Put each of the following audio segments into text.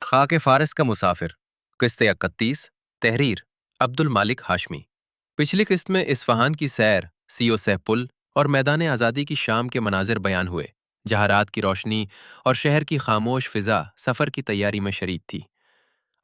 خاک فارس کا مسافر، قسط 31، تحریر عبد المالک ہاشمی۔ پچھلی قسط میں اصفہان کی سیر، سیو سہ پل اور میدان آزادی کی شام کے مناظر بیان ہوئے، جہاں رات کی روشنی اور شہر کی خاموش فضا سفر کی تیاری میں شریک تھی۔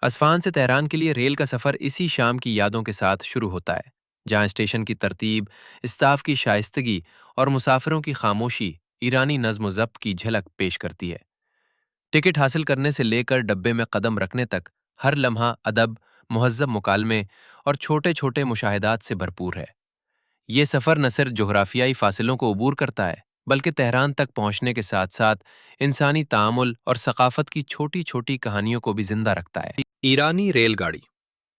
اصفہان سے تہران کے لیے ریل کا سفر اسی شام کی یادوں کے ساتھ شروع ہوتا ہے، جہاں اسٹیشن کی ترتیب، اسٹاف کی شائستگی اور مسافروں کی خاموشی ایرانی نظم و ضبط کی جھلک پیش کرتی ہے۔ ٹکٹ حاصل کرنے سے لے کر ڈبے میں قدم رکھنے تک ہر لمحہ ادب، مہذب مکالمے اور چھوٹے چھوٹے مشاہدات سے بھرپور ہے۔ یہ سفر نہ صرف جغرافیائی فاصلوں کو عبور کرتا ہے، بلکہ تہران تک پہنچنے کے ساتھ ساتھ انسانی تعامل اور ثقافت کی چھوٹی چھوٹی کہانیوں کو بھی زندہ رکھتا ہے۔ ایرانی ریل گاڑی۔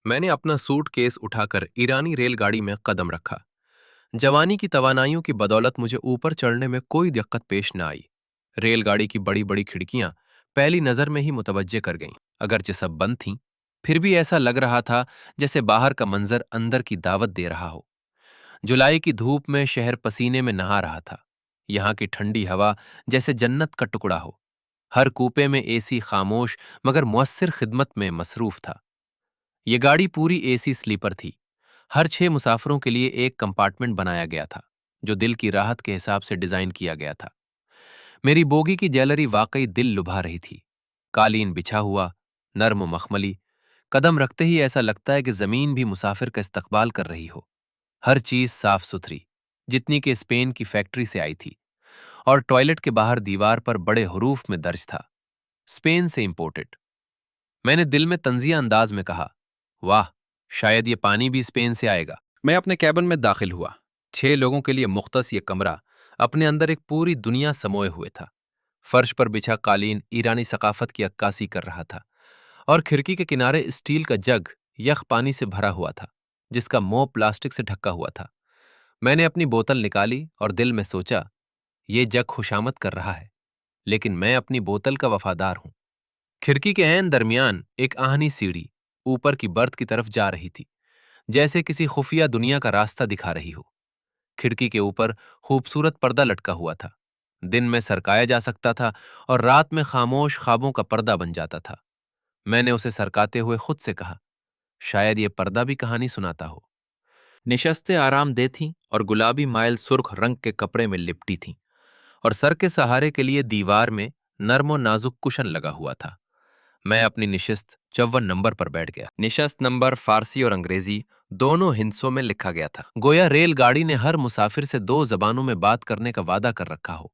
میں نے اپنا سوٹ کیس اٹھا کر ایرانی ریل گاڑی میں قدم رکھا۔ جوانی کی توانائیوں کی بدولت مجھے اوپر چڑھنے میں کوئی دقت پیش نہ آئی۔ ریل گاڑی کی بڑی بڑی کھڑکیاں پہلی نظر میں ہی متوجہ کر گئیں، اگرچہ سب بند تھیں، پھر بھی ایسا لگ رہا تھا جیسے باہر کا منظر اندر کی دعوت دے رہا ہو۔ جولائی کی دھوپ میں شہر پسینے میں نہا رہا تھا، یہاں کی ٹھنڈی ہوا جیسے جنت کا ٹکڑا ہو۔ ہر کوپے میں اے سی خاموش مگر مؤثر خدمت میں مصروف تھا۔ یہ گاڑی پوری اے سی سلیپر تھی، ہر 6 مسافروں کے لیے ایک کمپارٹمنٹ بنایا گیا تھا، جو دل کی راحت کے حساب سے ڈیزائن کیا گیا تھا۔ میری بوگی کی گیلری واقعی دل لبھا رہی تھی، قالین بچھا ہوا، نرم و مخملی، قدم رکھتے ہی ایسا لگتا ہے کہ زمین بھی مسافر کا استقبال کر رہی ہو۔ ہر چیز صاف ستھری، جتنی کہ اسپین کی فیکٹری سے آئی تھی، اور ٹوائلٹ کے باہر دیوار پر بڑے حروف میں درج تھا، اسپین سے امپورٹڈ۔ میں نے دل میں طنزیہ انداز میں کہا، واہ، شاید یہ پانی بھی اسپین سے آئے گا۔ میں اپنے کیبن میں داخل ہوا۔ 6 لوگوں کے لیے مختص یہ کمرہ اپنے اندر ایک پوری دنیا سموئے ہوئے تھا۔ فرش پر بچھا قالین ایرانی ثقافت کی عکاسی کر رہا تھا، اور کھڑکی کے کنارے اسٹیل کا جگ یخ پانی سے بھرا ہوا تھا، جس کا منہ پلاسٹک سے ڈھکا ہوا تھا۔ میں نے اپنی بوتل نکالی اور دل میں سوچا، یہ جگ خوشامد کر رہا ہے، لیکن میں اپنی بوتل کا وفادار ہوں۔ کھڑکی کے عین درمیان ایک آہنی سیڑھی اوپر کی برت کی طرف جا رہی تھی، جیسے کسی خفیہ دنیا کا راستہ دکھا رہی ہو۔ کھڑکی کے اوپر خوبصورت پردہ لٹکا ہوا تھا، دن میں سرکایا جا سکتا تھا اور رات میں خاموش خوابوں کا پردہ بن جاتا تھا۔ میں نے اسے سرکاتے ہوئے خود سے کہا، شاید یہ پردہ بھی کہانی سناتا ہو۔ نشستیں آرام دہ تھیں اور گلابی مائل سرخ رنگ کے کپڑے میں لپٹی تھیں، اور سر کے سہارے کے لیے دیوار میں نرم و نازک کشن لگا ہوا تھا۔ میں اپنی نشست 54 نمبر پر بیٹھ گیا۔ نشست نمبر فارسی اور انگریزی دونوں ہندسوں میں لکھا گیا تھا، گویا ریل گاڑی نے ہر مسافر سے 2 زبانوں میں بات کرنے کا وعدہ کر رکھا ہو۔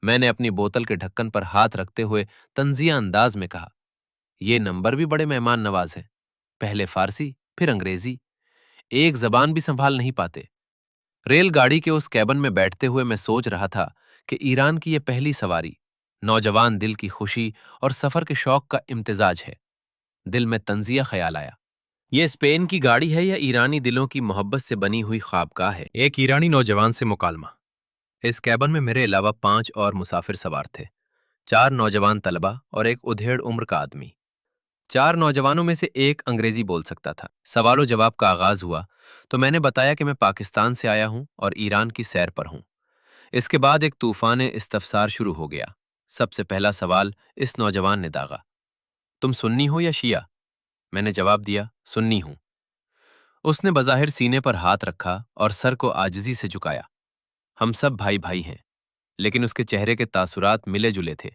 میں نے اپنی بوتل کے ڈھکن پر ہاتھ رکھتے ہوئے طنزیہ انداز میں کہا، یہ نمبر بھی بڑے مہمان نواز ہیں، پہلے فارسی پھر انگریزی، ایک زبان بھی سنبھال نہیں پاتے۔ ریل گاڑی کے اس کیبن میں بیٹھتے ہوئے میں سوچ رہا تھا کہ ایران کی یہ پہلی سواری نوجوان دل کی خوشی اور سفر کے شوق کا امتزاج ہے۔ دل میں طنزیہ خیال آیا، یہ اسپین کی گاڑی ہے یا ایرانی دلوں کی محبت سے بنی ہوئی خوابگاہ ہے؟ ایک ایرانی نوجوان سے مکالمہ۔ اس کیبن میں میرے علاوہ 5 اور مسافر سوار تھے، 4 نوجوان طلبہ اور ایک ادھیڑ عمر کا آدمی۔ 4 نوجوانوں میں سے ایک انگریزی بول سکتا تھا۔ سوال و جواب کا آغاز ہوا تو میں نے بتایا کہ میں پاکستان سے آیا ہوں اور ایران کی سیر پر ہوں۔ اس کے بعد ایک طوفان استفسار شروع ہو گیا۔ سب سے پہلا سوال اس نوجوان نے داغا، تم سنی ہو یا شیعہ؟ میں نے جواب دیا، سنی ہوں۔ اس نے بظاہر سینے پر ہاتھ رکھا اور سر کو عاجزی سے جھکایا۔ ہم سب بھائی بھائی ہیں، لیکن اس کے چہرے کے تاثرات ملے جلے تھے،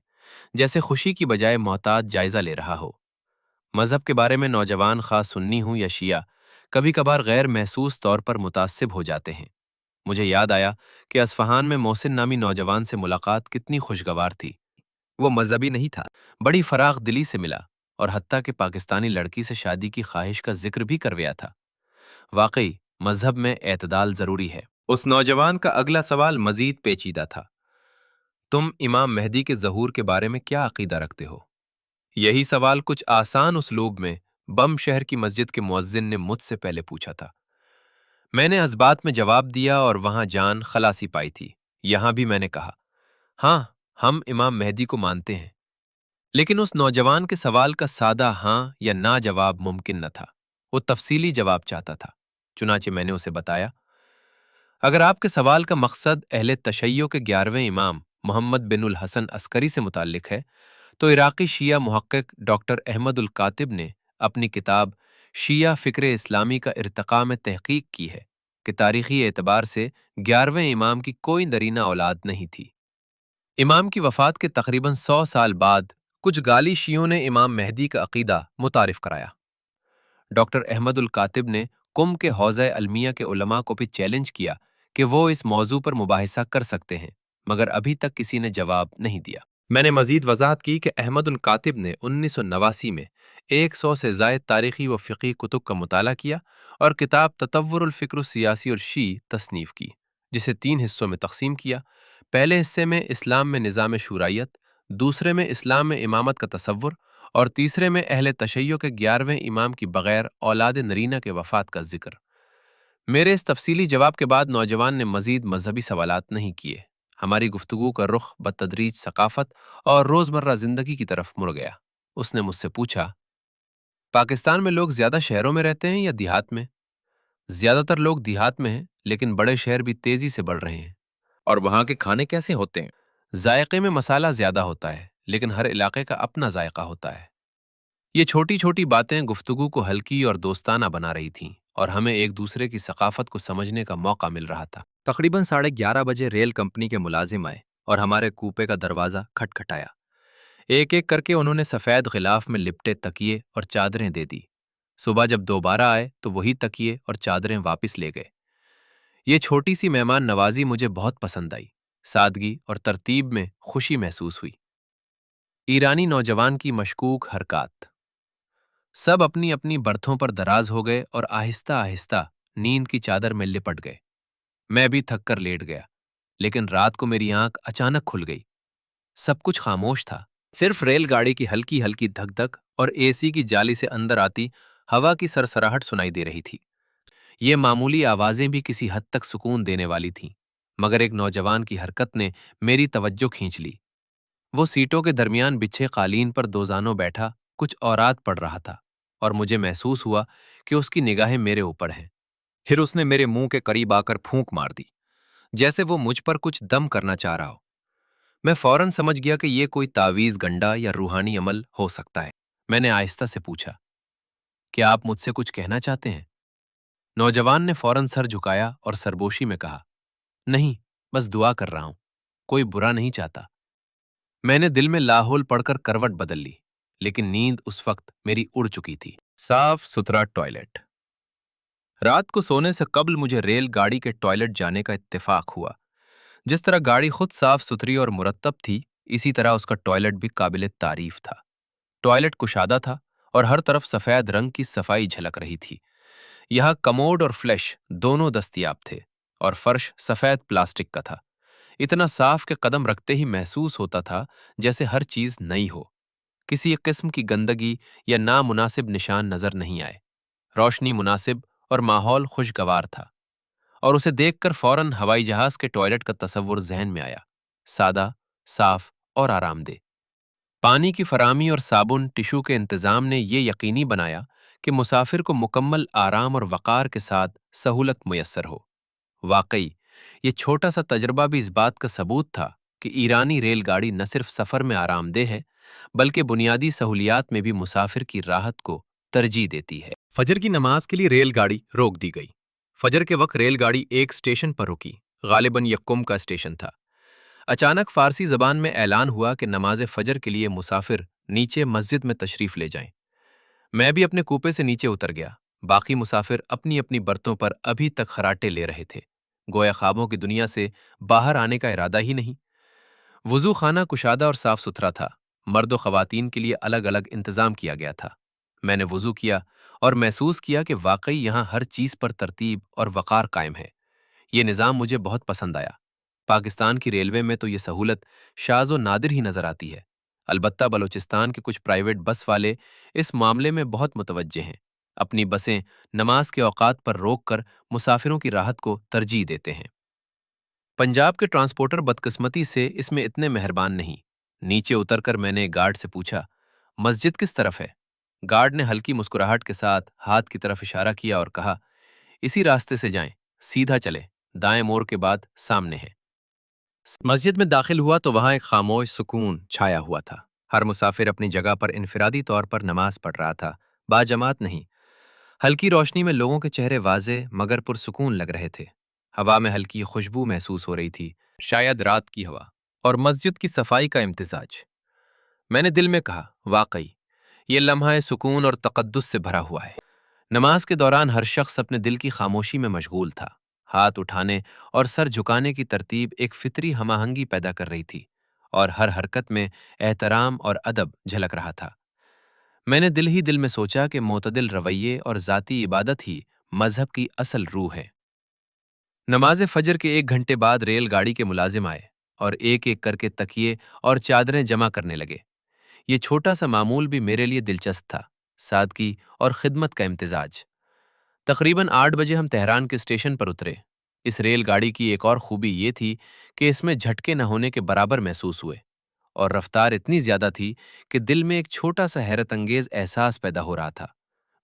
جیسے خوشی کی بجائے محتاط جائزہ لے رہا ہو۔ مذہب کے بارے میں نوجوان خاص سنی ہوں یا شیعہ کبھی کبھار غیر محسوس طور پر متعصب ہو جاتے ہیں۔ مجھے یاد آیا کہ اصفہان میں محسن نامی نوجوان سے ملاقات کتنی خوشگوار تھی۔ وہ مذہبی نہیں تھا، بڑی فراخ دلی سے ملا، اور حتیٰ کہ پاکستانی لڑکی سے شادی کی خواہش کا ذکر بھی کرویا تھا۔ واقعی مذہب میں اعتدال ضروری ہے۔ اس نوجوان کا اگلا سوال مزید پیچیدہ تھا، تم امام مہدی کے ظہور کے بارے میں کیا عقیدہ رکھتے ہو؟ یہی سوال کچھ آسان اسلوب میں بم شہر کی مسجد کے مؤذن نے مجھ سے پہلے پوچھا تھا۔ میں نے اس بات میں جواب دیا اور وہاں جان خلاصی پائی تھی۔ یہاں بھی میں نے کہا، ہاں، ہم امام مہدی کو مانتے ہیں۔ لیکن اس نوجوان کے سوال کا سادہ ہاں یا نا جواب ممکن نہ تھا، وہ تفصیلی جواب چاہتا تھا۔ چنانچہ میں نے اسے بتایا، اگر آپ کے سوال کا مقصد اہل تشیع کے 11ویں امام محمد بن الحسن عسکری سے متعلق ہے تو عراقی شیعہ محقق ڈاکٹر احمد الکاتب نے اپنی کتاب شیعہ فکر اسلامی کا ارتقاء میں تحقیق کی ہے کہ تاریخی اعتبار سے 11ویں امام کی کوئی نرینہ اولاد نہیں تھی۔ امام کی وفات کے تقریباً 100 سال بعد کچھ گالی شیعوں نے امام مہدی کا عقیدہ متعارف کرایا۔ ڈاکٹر احمد الکاتب نے قم کے حوزہ المیہ کے علماء کو بھی چیلنج کیا کہ وہ اس موضوع پر مباحثہ کر سکتے ہیں، مگر ابھی تک کسی نے جواب نہیں دیا۔ میں نے مزید وضاحت کی کہ احمد الکاتب نے 1989 میں 100 سے زائد تاریخی و فقہی کتب کا مطالعہ کیا اور کتاب تطور الفکر السیاسی الشیعی تصنیف کی، جسے 3 حصوں میں تقسیم کیا۔ پہلے حصے میں اسلام میں نظام شورائیت، دوسرے میں اسلام میں امامت کا تصور، اور تیسرے میں اہل تشیع کے 11ویں امام کی بغیر اولاد نرینہ کے وفات کا ذکر۔ میرے اس تفصیلی جواب کے بعد نوجوان نے مزید مذہبی سوالات نہیں کیے۔ ہماری گفتگو کا رخ بتدریج ثقافت اور روزمرہ زندگی کی طرف مڑ گیا۔ اس نے مجھ سے پوچھا، پاکستان میں لوگ زیادہ شہروں میں رہتے ہیں یا دیہات میں؟ زیادہ تر لوگ دیہات میں ہیں، لیکن بڑے شہر بھی تیزی سے بڑھ رہے ہیں۔ اور وہاں کے کھانے کیسے ہوتے ہیں؟ ذائقے میں مسالہ زیادہ ہوتا ہے، لیکن ہر علاقے کا اپنا ذائقہ ہوتا ہے۔ یہ چھوٹی چھوٹی باتیں گفتگو کو ہلکی اور دوستانہ بنا رہی تھیں، اور ہمیں ایک دوسرے کی ثقافت کو سمجھنے کا موقع مل رہا تھا۔ تقریباً 11:30 بجے ریل کمپنی کے ملازم آئے اور ہمارے کوپے کا دروازہ کھٹکھٹایا۔ ایک ایک کر کے انہوں نے سفید غلاف میں لپٹے تکیے اور چادریں دے دی۔ صبح جب دوبارہ آئے تو وہی تکیے اور چادریں واپس لے گئے۔ یہ چھوٹی سی مہمان نوازی مجھے بہت پسند آئی۔ سادگی اور ترتیب میں خوشی محسوس ہوئی۔ ایرانی نوجوان کی مشکوک حرکات۔ سب اپنی اپنی برتھوں پر دراز ہو گئے اور آہستہ آہستہ نیند کی چادر میں لپٹ گئے۔ میں بھی تھک کر لیٹ گیا، لیکن رات کو میری آنکھ اچانک کھل گئی۔ سب کچھ خاموش تھا، صرف ریل گاڑی کی ہلکی ہلکی دھک دھک اور اے سی کی جالی سے اندر آتی ہوا کی سرسراہٹ سنائی دے رہی تھی۔ یہ معمولی آوازیں بھی کسی حد تک سکون دینے والی تھیں، مگر ایک نوجوان کی حرکت نے میری توجہ کھینچ لی۔ وہ سیٹوں کے درمیان بچھے قالین پر دوزانوں بیٹھا کچھ اورات پڑھ رہا تھا، اور مجھے محسوس ہوا کہ اس کی نگاہیں میرے اوپر ہیں۔ پھر اس نے میرے منہ کے قریب آ کر پھونک مار دی، جیسے وہ مجھ پر کچھ دم کرنا چاہ رہا ہو۔ میں فوراً سمجھ گیا کہ یہ کوئی تعویذ گنڈا یا روحانی عمل ہو سکتا ہے۔ میں نے آہستہ سے پوچھا، کیا آپ مجھ سے کچھ کہنا چاہتے ہیں؟ نوجوان نے فوراً سر جھکایا اور سربوشی میں کہا، نہیں، بس دعا کر رہا ہوں، کوئی برا نہیں چاہتا۔ میں نے دل میں لاحول پڑھ کر کروٹ بدل لی، لیکن نیند اس وقت میری اڑ چکی تھی۔ صاف ستھرا ٹوائلٹ۔ رات کو سونے سے قبل مجھے ریل گاڑی کے ٹوائلٹ جانے کا اتفاق ہوا۔ جس طرح گاڑی خود صاف ستھری اور مرتب تھی، اسی طرح اس کا ٹوائلٹ بھی قابل تعریف تھا۔ ٹوائلٹ کشادہ تھا اور ہر طرف سفید رنگ کی صفائی جھلک رہی تھی۔ یہاں کموڈ اور فلش دونوں دستیاب تھے، اور فرش سفید پلاسٹک کا تھا۔ اتنا صاف کہ قدم رکھتے ہی محسوس ہوتا تھا جیسے ہر چیز نئی ہو۔ کسی ایک قسم کی گندگی یا نامناسب نشان نظر نہیں آئے۔ روشنی مناسب اور ماحول خوشگوار تھا، اور اسے دیکھ کر فوراً ہوائی جہاز کے ٹوائلٹ کا تصور ذہن میں آیا، سادہ، صاف اور آرام دہ۔ پانی کی فراہمی اور صابن ٹشو کے انتظام نے یہ یقینی بنایا کہ مسافر کو مکمل آرام اور وقار کے ساتھ سہولت میسر ہو۔ واقعی، یہ چھوٹا سا تجربہ بھی اس بات کا ثبوت تھا کہ ایرانی ریل گاڑی نہ صرف سفر میں آرام دہ ہے، بلکہ بنیادی سہولیات میں بھی مسافر کی راحت کو ترجیح دیتی ہے۔ فجر کی نماز کے لیے ریل گاڑی روک دی گئی۔ فجر کے وقت ریل گاڑی ایک اسٹیشن پر رکی، غالباً یہ قم کا اسٹیشن تھا۔ اچانک فارسی زبان میں اعلان ہوا کہ نماز فجر کے لیے مسافر نیچے مسجد میں تشریف لے جائیں۔ میں بھی اپنے کوپے سے نیچے اتر گیا۔ باقی مسافر اپنی اپنی برتوں پر ابھی تک خراٹے لے رہے تھے، گویا خوابوں کی دنیا سے باہر آنے کا ارادہ ہی نہیں۔ وضو خانہ کشادہ اور صاف ستھرا تھا۔ مرد و خواتین کے لیے الگ الگ انتظام کیا گیا تھا۔ میں نے وضو کیا اور محسوس کیا کہ واقعی یہاں ہر چیز پر ترتیب اور وقار قائم ہے۔ یہ نظام مجھے بہت پسند آیا۔ پاکستان کی ریلوے میں تو یہ سہولت شاذ و نادر ہی نظر آتی ہے۔ البتہ بلوچستان کے کچھ پرائیویٹ بس والے اس معاملے میں بہت متوجہ ہیں۔ اپنی بسیں نماز کے اوقات پر روک کر مسافروں کی راحت کو ترجیح دیتے ہیں۔ پنجاب کے ٹرانسپورٹر بدقسمتی سے اس میں اتنے مہربان نہیں۔ نیچے اتر کر میں نے گارڈ سے پوچھا، مسجد کس طرف ہے؟ گارڈ نے ہلکی مسکراہٹ کے ساتھ ہاتھ کی طرف اشارہ کیا اور کہا، اسی راستے سے جائیں، سیدھا چلیں، دائیں موڑ کے بعد سامنے ہے۔ مسجد میں داخل ہوا تو وہاں ایک خاموش سکون چھایا ہوا تھا۔ ہر مسافر اپنی جگہ پر انفرادی طور پر نماز پڑھ رہا تھا، باجماعت نہیں۔ ہلکی روشنی میں لوگوں کے چہرے واضح مگر پرسکون لگ رہے تھے۔ ہوا میں ہلکی خوشبو محسوس ہو رہی تھی، شاید رات کی ہوا، اور مسجد کی صفائی کا امتزاج۔ میں نے دل میں کہا، واقعی یہ لمحہ سکون اور تقدس سے بھرا ہوا ہے۔ نماز کے دوران ہر شخص اپنے دل کی خاموشی میں مشغول تھا۔ ہاتھ اٹھانے اور سر جھکانے کی ترتیب ایک فطری ہم آہنگی پیدا کر رہی تھی، اور ہر حرکت میں احترام اور ادب جھلک رہا تھا۔ میں نے دل ہی دل میں سوچا کہ معتدل رویے اور ذاتی عبادت ہی مذہب کی اصل روح ہے۔ نماز فجر کے 1 گھنٹے بعد ریل گاڑی کے ملازم آئے اور ایک ایک کر کے تکیے اور چادریں جمع کرنے لگے۔ یہ چھوٹا سا معمول بھی میرے لیے دلچسپ تھا، سادگی اور خدمت کا امتزاج۔ تقریباً 8 بجے ہم تہران کے اسٹیشن پر اترے۔ اس ریل گاڑی کی ایک اور خوبی یہ تھی کہ اس میں جھٹکے نہ ہونے کے برابر محسوس ہوئے، اور رفتار اتنی زیادہ تھی کہ دل میں ایک چھوٹا سا حیرت انگیز احساس پیدا ہو رہا تھا،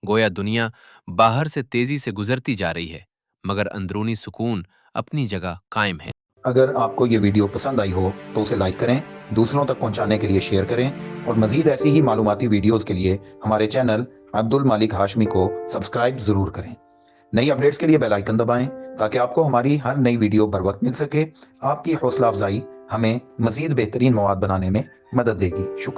گویا دنیا باہر سے تیزی سے گزرتی جا رہی ہے مگر اندرونی سکون اپنی جگہ قائم ہے۔ اگر آپ کو یہ ویڈیو پسند آئی ہو تو اسے لائک کریں، دوسروں تک پہنچانے کے لیے شیئر کریں، اور مزید ایسی ہی معلوماتی ویڈیوز کے لیے ہمارے چینل عبد المالک ہاشمی کو سبسکرائب ضرور کریں۔ نئی اپڈیٹس کے لیے بیل آئیکن دبائیں تاکہ آپ کو ہماری ہر نئی ویڈیو بر وقت مل سکے۔ آپ کی حوصلہ افزائی ہمیں مزید بہترین مواد بنانے میں مدد دے گی۔ شکریہ۔